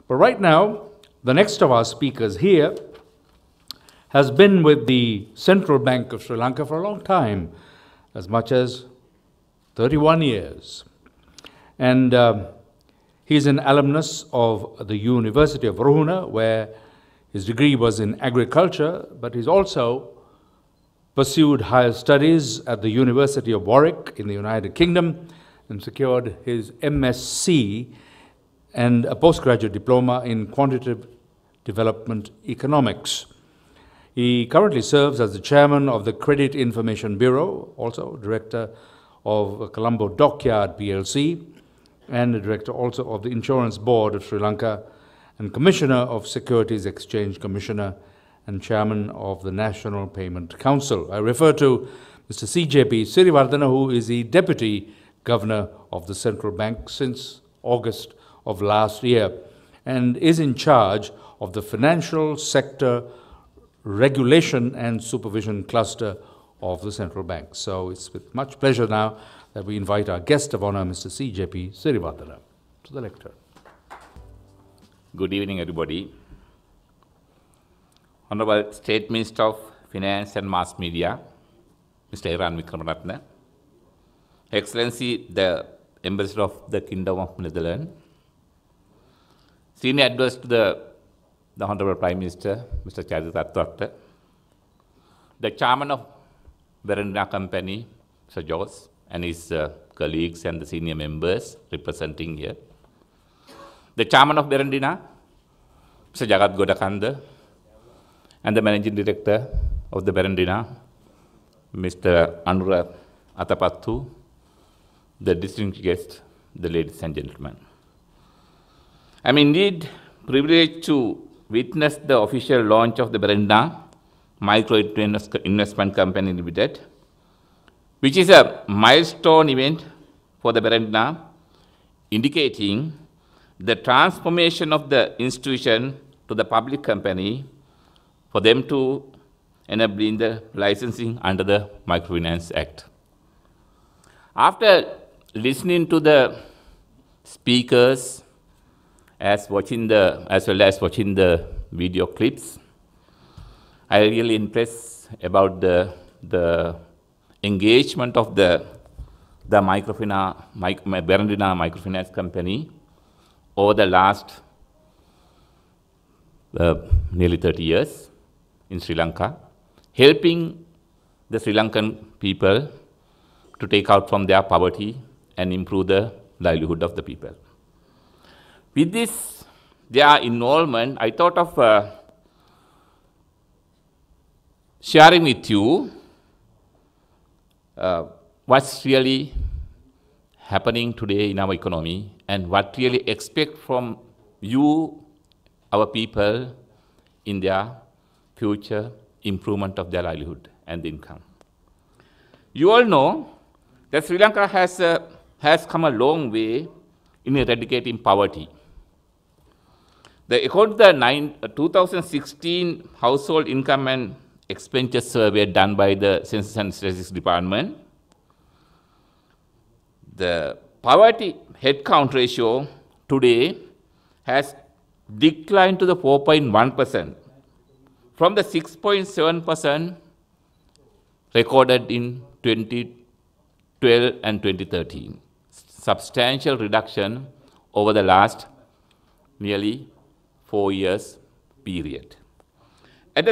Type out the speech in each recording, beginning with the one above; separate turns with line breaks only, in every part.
But right now, the next of our speakers here has been with the Central Bank of Sri Lanka for a long time, as much as 31 years. And he's an alumnus of the University of Ruhuna, where his degree was in agriculture, but he's also pursued higher studies at the University of Warwick in the United Kingdom and secured his MSc and a postgraduate diploma in quantitative development economics. He currently serves as the chairman of the Credit Information Bureau, also director of Colombo Dockyard PLC, and the director also of the Insurance Board of Sri Lanka, and commissioner of Securities Exchange Commissioner, and chairman of the National Payment Council. I refer to Mr. CJP Sirivardana, who is the deputy governor of the central bank since August of last year, and is in charge of the financial sector regulation and supervision cluster of the central bank. So it's with much pleasure now that we invite our guest of honor, Mr. CJP Sirivardana, to the lectern.
Good evening, everybody. Honorable State Minister of Finance and Mass Media, Mr. Iran Wickramaratne, Excellency, the Ambassador of the Kingdom of Netherlands, Senior Advisor to the Honorable Prime Minister, Mr. Chadwick Ratwatte, the Chairman of Berendina Company, Mr. George, and his colleagues and the senior members representing here, the Chairman of Berendina, Mr. Jagat Godakanda, and the Managing Director of the Berendina, Mr. Anura Atapattu, the distinguished guests, the ladies and gentlemen. I'm indeed privileged to witness the official launch of the Berendina Micro Investment Company Limited, which is a milestone event for the Berendina, indicating the transformation of the institution to the public company for them to enable the licensing under the Microfinance Act. After listening to the speakers as well as watching the video clips, I really impressed about the engagement of the Berendina Microfinance Company over the last nearly 30 years in Sri Lanka, helping the Sri Lankan people to take out from their poverty and improve the livelihood of the people. With this, their involvement, I thought of sharing with you what's really happening today in our economy and what really expect from you, our people, in their future improvement of their livelihood and income. You all know that Sri Lanka has come a long way in eradicating poverty. According to the 2016 Household Income and Expenditure Survey done by the Census and Statistics Department, the poverty headcount ratio today has declined to the 4.1% from the 6.7% recorded in 2012 and 2013. Substantial reduction over the last nearly 4 years period. At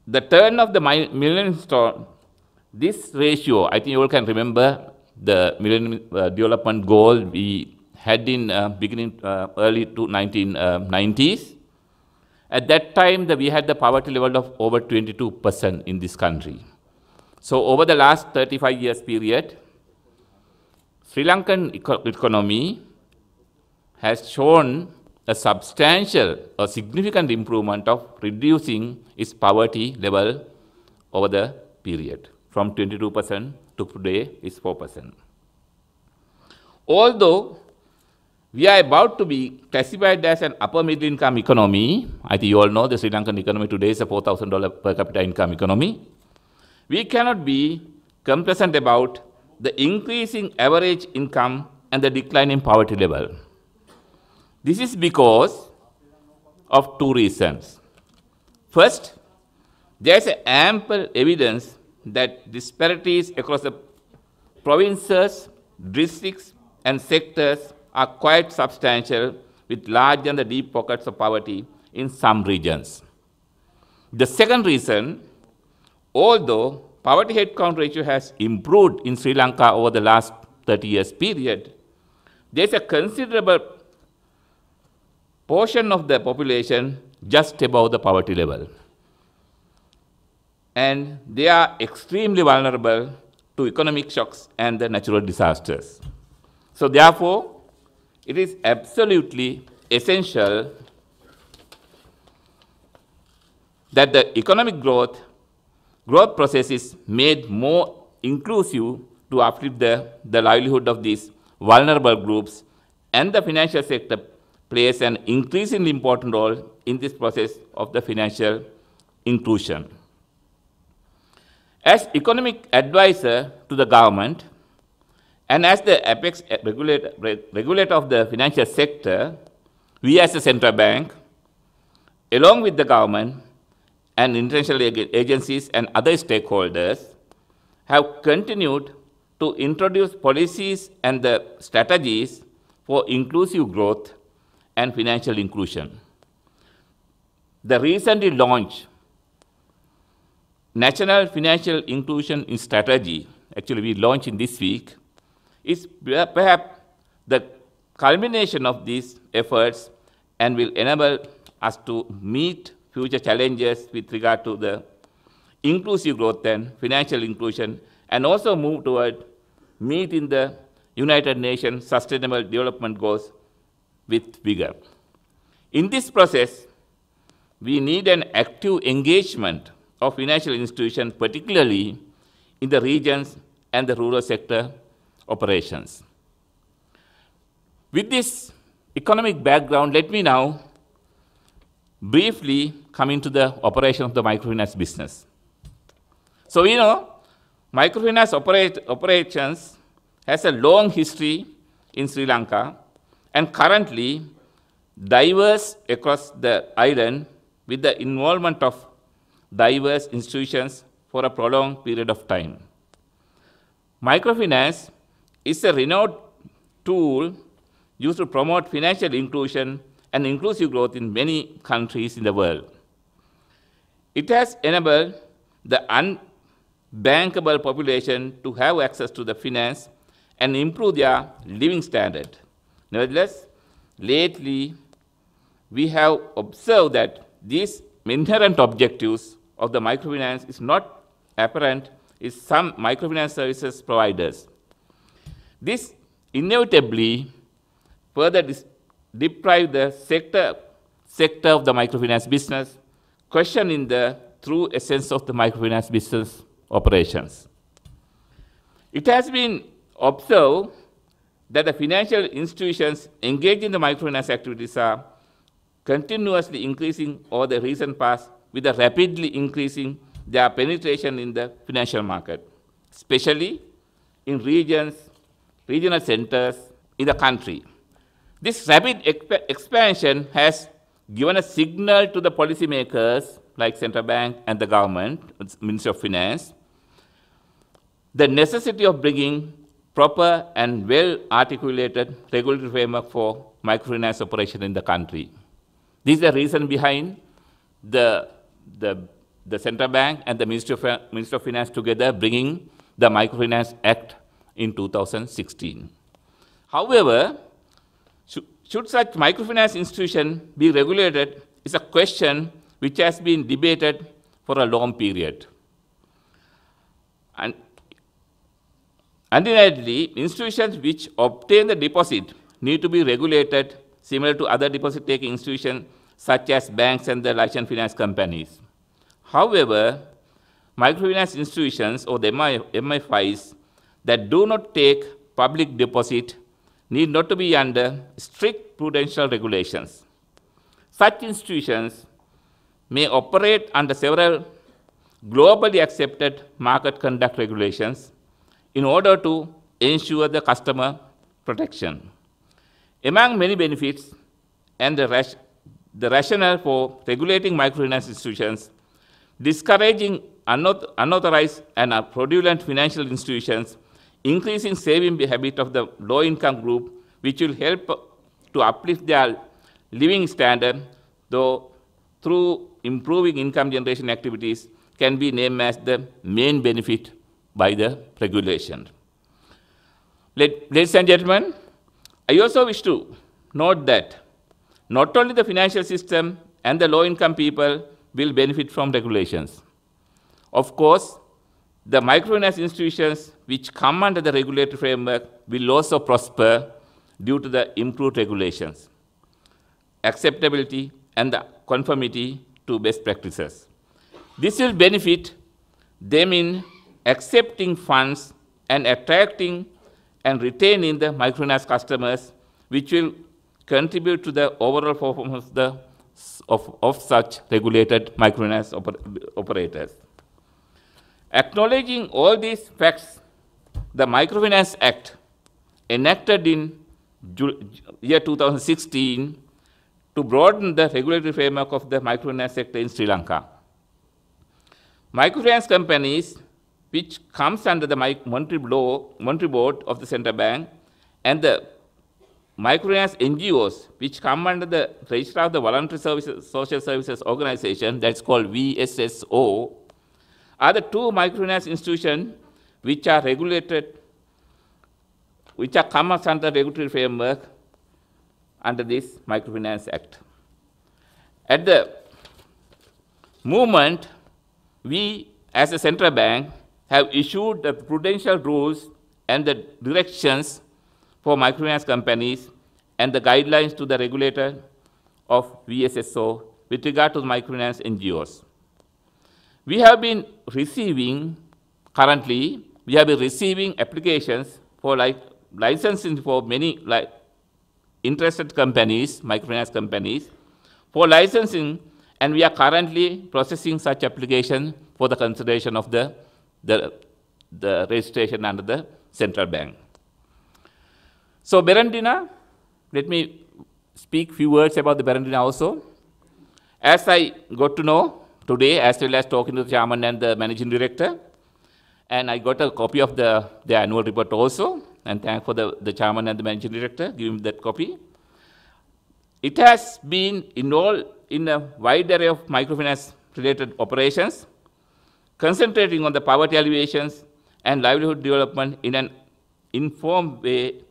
the turn of the Millennium Stone, this ratio, I think you all can remember the Millennium Development Goal we had in early to 1990s. At that time, we had the poverty level of over 22% in this country. So over the last 35 years period, Sri Lankan economy has shown a significant improvement of reducing its poverty level over the period, from 22% to today is 4%. Although we are about to be classified as an upper middle income economy, I think you all know the Sri Lankan economy today is a $4,000 per capita income economy, we cannot be complacent about the increasing average income and the decline in poverty level. This is because of two reasons. First, there is ample evidence that disparities across the provinces, districts, and sectors are quite substantial, with large and the deep pockets of poverty in some regions. The second reason, although poverty headcount ratio has improved in Sri Lanka over the last 30 years period, there is a considerable portion of the population just above the poverty level. And they are extremely vulnerable to economic shocks and the natural disasters. So therefore, it is absolutely essential that the economic growth process is made more inclusive to uplift the livelihood of these vulnerable groups, and the financial sector plays an increasingly important role in this process of the financial inclusion. As economic advisor to the government, and as the apex regulator of the financial sector, we as a central bank, along with the government and international agencies and other stakeholders, have continued to introduce policies and the strategies for inclusive growth and financial inclusion. The recently launched National Financial Inclusion Strategy, actually we launched in this week, is perhaps the culmination of these efforts and will enable us to meet future challenges with regard to the inclusive growth and financial inclusion, and also move toward meeting the United Nations Sustainable Development Goals with vigor. In this process, we need an active engagement of financial institutions, particularly in the regions and the rural sector operations. With this economic background, let me now briefly come into the operation of the microfinance business. So we know microfinance operations has a long history in Sri Lanka and currently diverse across the island with the involvement of diverse institutions for a prolonged period of time. Microfinance is a renowned tool used to promote financial inclusion and inclusive growth in many countries in the world. It has enabled the unbankable population to have access to the finance and improve their living standard. Nevertheless, lately, we have observed that these inherent objectives of the microfinance is not apparent in some microfinance services providers. This inevitably further deprive the sector of the microfinance business, questioning the true essence of the microfinance business operations. It has been observed that the financial institutions engaged in the microfinance activities are continuously increasing over the recent past, with a rapidly increasing their penetration in the financial market, especially in regional centers in the country. This rapid expansion has given a signal to the policymakers like Central Bank and the government, Ministry of Finance, the necessity of bringing proper and well-articulated regulatory framework for microfinance operation in the country. This is the reason behind the Central Bank and the Ministry of Finance together bringing the Microfinance Act in 2016. However, should such microfinance institution be regulated is a question which has been debated for a long period. And undeniably, institutions which obtain the deposit need to be regulated similar to other deposit-taking institutions such as banks and the licensed finance companies. However, microfinance institutions or the MFIs that do not take public deposit need not to be under strict prudential regulations. Such institutions may operate under several globally accepted market conduct regulations in order to ensure the customer protection. Among many benefits and the the rationale for regulating microfinance institutions, discouraging unauthorized and fraudulent financial institutions, increasing saving habit of the low-income group, which will help to uplift their living standard, though through improving income generation activities, can be named as the main benefit by the regulation. Ladies and gentlemen, I also wish to note that not only the financial system and the low-income people will benefit from regulations. Of course, the microfinance institutions which come under the regulatory framework will also prosper due to the improved regulations, acceptability, and the conformity to best practices. This will benefit them in accepting funds and attracting and retaining the microfinance customers, which will contribute to the overall performance of such regulated microfinance operators. Acknowledging all these facts, the Microfinance Act, enacted in year 2016, to broaden the regulatory framework of the microfinance sector in Sri Lanka. Microfinance companies, which comes under the Monetary Board of the Central Bank, and the microfinance NGOs, which come under the Registrar of the Voluntary Social Services Organization, that's called VSSO, are the two microfinance institutions which are regulated, which are come under regulatory framework under this Microfinance Act. At the moment, we as a central bank have issued the prudential rules and the directions for microfinance companies and the guidelines to the regulator of VSSO with regard to the microfinance NGOs. We have been receiving, currently, applications for licensing for many interested companies, microfinance companies, for licensing, and we are currently processing such application for the consideration of the registration under the central bank. So Berendina, let me speak few words about the Berendina also. As I got to know today, as well as talking to the chairman and the managing director, and I got a copy of the annual report also, and thank for the chairman and the managing director giving me that copy. It has been involved in a wide array of microfinance related operations, concentrating on the poverty alleviations and livelihood development in an informed way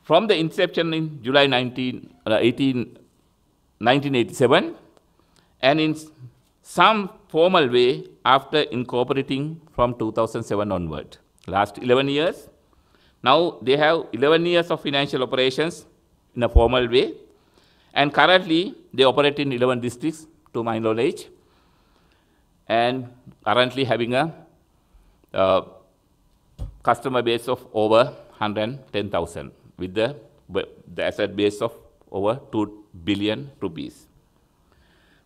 from the inception in July 1987, and in some formal way after incorporating from 2007 onward. Last 11 years. Now they have 11 years of financial operations in a formal way, and currently they operate in 11 districts to my knowledge, and currently having a customer base of over 110,000 with the asset base of over 2 billion rupees.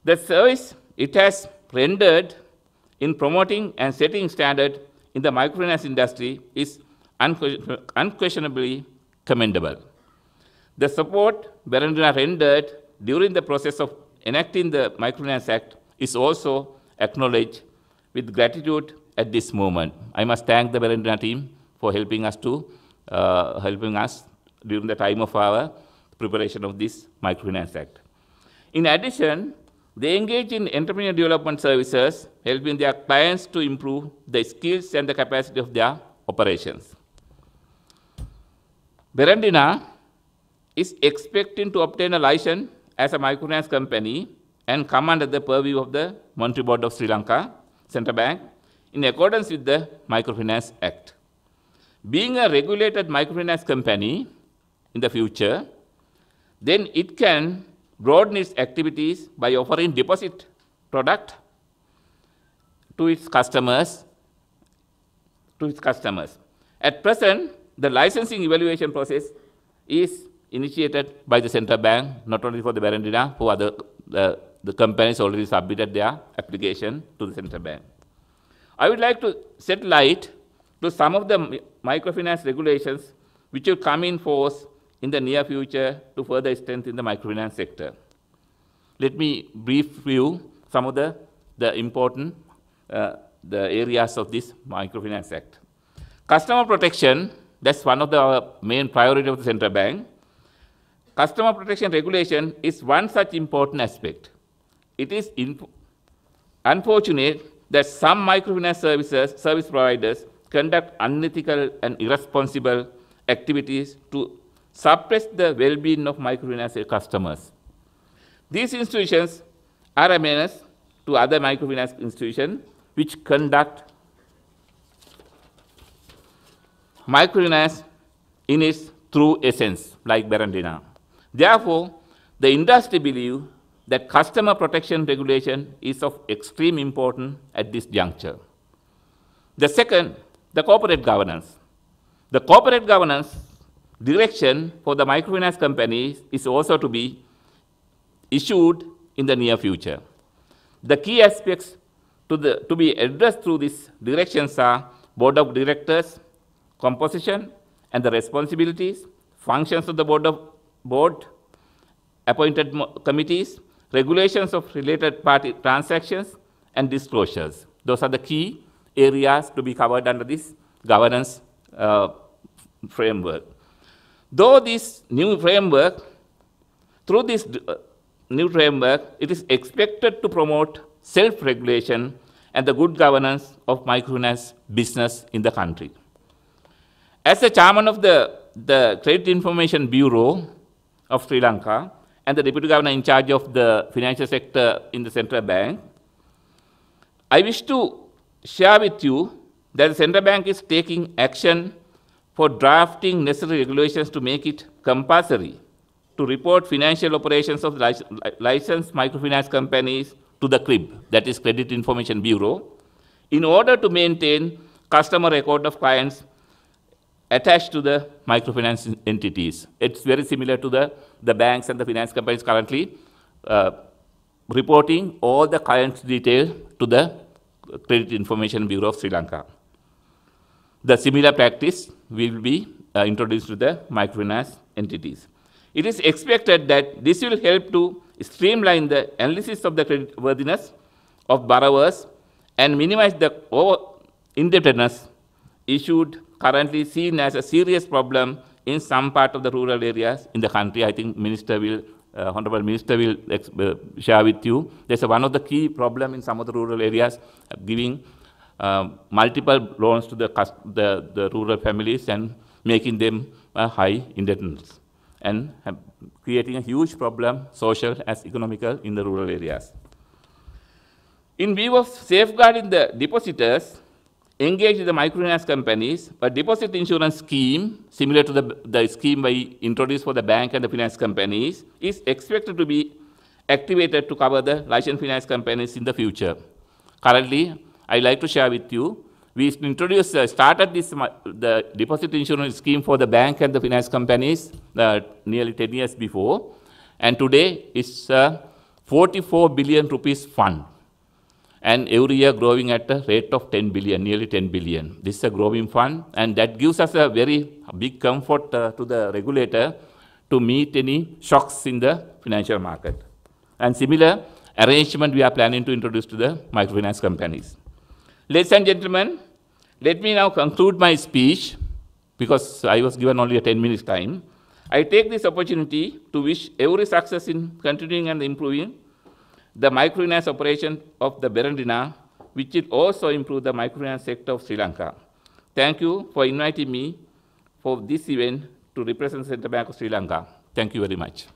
The service it has rendered in promoting and setting standard in the microfinance industry is unquestionably commendable. The support Berendina rendered during the process of enacting the Microfinance Act is also acknowledged with gratitude at this moment. I must thank the Berendina team for helping us during the time of our preparation of this Microfinance Act. In addition, they engage in entrepreneurial development services, helping their clients to improve the skills and the capacity of their operations. Berendina is expecting to obtain a license as a microfinance company and come under the purview of the Monetary Board of Sri Lanka, Central Bank, in accordance with the Microfinance Act. Being a regulated microfinance company in the future, then it can broaden its activities by offering deposit product to its customers. At present, the licensing evaluation process is initiated by the central bank, not only for the Berendina, for other the companies already submitted their application to the central bank. I would like to set light to some of the microfinance regulations which will come in force in the near future to further strengthen the microfinance sector. let me brief you some of the important the areas of this Microfinance Act. Customer protection, that's one of the main priorities of the central bank. Customer protection regulation is one such important aspect. It is unfortunate that some microfinance service providers conduct unethical and irresponsible activities to suppress the well-being of microfinance customers. These institutions are a menace to other microfinance institutions which conduct microfinance in its true essence, like Berendina. Therefore, the industry believes that customer protection regulation is of extreme importance at this juncture. The second, the corporate governance. The corporate governance direction for the microfinance companies is also to be issued in the near future. The key aspects to be addressed through these directions are board of directors, composition and the responsibilities, functions of the board, appointed committees, regulations of related party transactions, and disclosures. Those are the key areas to be covered under this governance framework. Through this new framework, it is expected to promote self-regulation and the good governance of microfinance business in the country. As the chairman of the Credit Information Bureau of Sri Lanka and the Deputy Governor in charge of the financial sector in the Central Bank, I wish to share with you that the Central Bank is taking action for drafting necessary regulations to make it compulsory to report financial operations of licensed microfinance companies to the CRIB, that is Credit Information Bureau, in order to maintain customer record of clients attached to the microfinance entities. It's very similar to the banks and the finance companies currently reporting all the clients' details to the Credit Information Bureau of Sri Lanka. The similar practice will be introduced to the microfinance entities. It is expected that this will help to streamline the analysis of the creditworthiness of borrowers and minimize the indebtedness issued currently seen as a serious problem in some part of the rural areas in the country. I think Honorable Minister will share with you. There's one of the key problems in some of the rural areas, giving multiple loans to the rural families and making them high indebtedness and creating a huge problem, social as economical, in the rural areas. In view of safeguarding the depositors engaged in the microfinance companies, a deposit insurance scheme similar to the scheme we introduced for the bank and the finance companies is expected to be activated to cover the licensed finance companies in the future. Currently, I'd like to share with you, we started the deposit insurance scheme for the bank and the finance companies nearly 10 years before, and today it's a 44 billion rupees fund, and every year growing at a rate of 10 billion, nearly 10 billion. This is a growing fund, and that gives us a very big comfort to the regulator to meet any shocks in the financial market. And similar arrangement we are planning to introduce to the microfinance companies. Ladies and gentlemen, let me now conclude my speech, because I was given only a 10 minutes time. I take this opportunity to wish every success in continuing and improving the microfinance operation of the Berendina, which will also improve the microfinance sector of Sri Lanka. Thank you for inviting me for this event to represent the Central Bank of Sri Lanka. Thank you very much.